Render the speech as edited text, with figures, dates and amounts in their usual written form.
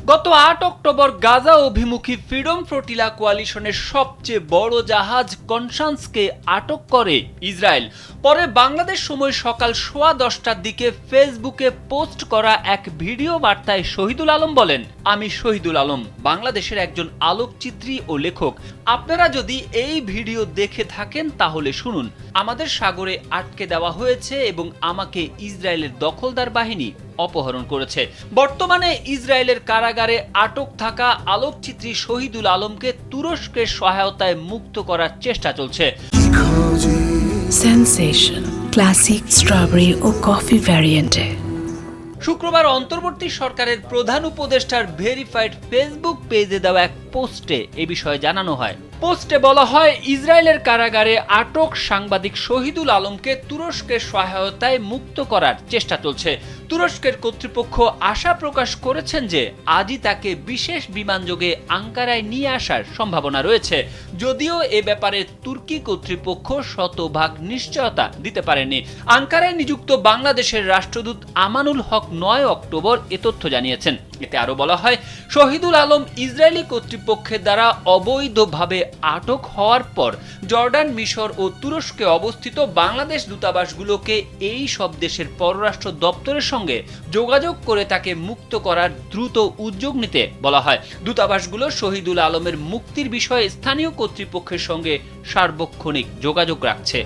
গত ৮ অক্টোবর গাজা অভিমুখী freedom flotilla কোয়ালিশনের সবচেয়ে বড় জাহাজ কনসান্সকে আটক করে ইসরায়েল। পরে বাংলাদেশ সময় সকাল 10:15টার দিকে ফেসবুকে পোস্ট করা এক ভিডিও বার্তায় শহীদুল আলম বলেন, আমি শহীদুল আলম, বাংলাদেশের একজন আলোকচিত্রী ও লেখক। আপনারা যদি এই ভিডিও দেখে থাকেন তাহলে শুনুন। আমাদের সাগরে আটকে দেওয়া হয়েছে এবং আমাকে ইসরায়েলের দখলদার বাহিনী অপহরণ করেছে। বর্তমানে ইসরায়েলের কারাগারে আটক থাকা আলোকচিত্রী শহীদুল আলমকে তুরস্কের সহায়তায় মুক্ত করার চেষ্টা চলছে। সেনসেশন ক্লাসিক স্ট্রবেরি ও কফি ভ্যারিয়েন্টে। শুক্রবার অন্তর্বর্তী সরকারের প্রধান উপদেষ্টার ভেরিফাইড ফেসবুক পেজে দেওয়া এক পোস্টে এ বিষয়ে জানানো হয়। পোস্টে বলা হয়, ইসরায়েলের কারাগারে আটক সাংবাদিক শহীদুল আলমকে তুরস্কের সহায়তায় মুক্ত করার চেষ্টা চলছে। তুরস্কের কর্তৃপক্ষ আশা প্রকাশ করেছেন যে আজই তাকে বিশেষ বিমানযোগে আঙ্কারায় নিয়ে আসার সম্ভাবনা রয়েছে, যদিও এ ব্যাপারে তুর্কি কর্তৃপক্ষ শতভাগ নিশ্চয়তা দিতে পারেনি। আঙ্কারায় নিযুক্ত বাংলাদেশের রাষ্ট্রদূত আমানুল হক ৯ অক্টোবর এ তথ্য জানিয়েছেন। এতে আরো বলা হয়, শহীদুল আলম ইসরায়েলি কর্তৃপক্ষের দ্বারা অবৈধভাবে আটক হওয়ার পর জর্ডান, মিশর ও তুরস্কে অবস্থিত বাংলাদেশ দূতাবাসগুলোকে এই সব দেশের পররাষ্ট্র দপ্তরের সঙ্গে যোগাযোগ করে তাকে মুক্ত করার দ্রুত উদ্যোগ নিতে বলা হয়। দূতাবাসগুলো শহীদুল আলমের মুক্তির বিষয়ে স্থানীয় কর্তৃপক্ষের সঙ্গে সার্বক্ষণিক যোগাযোগ রাখছে।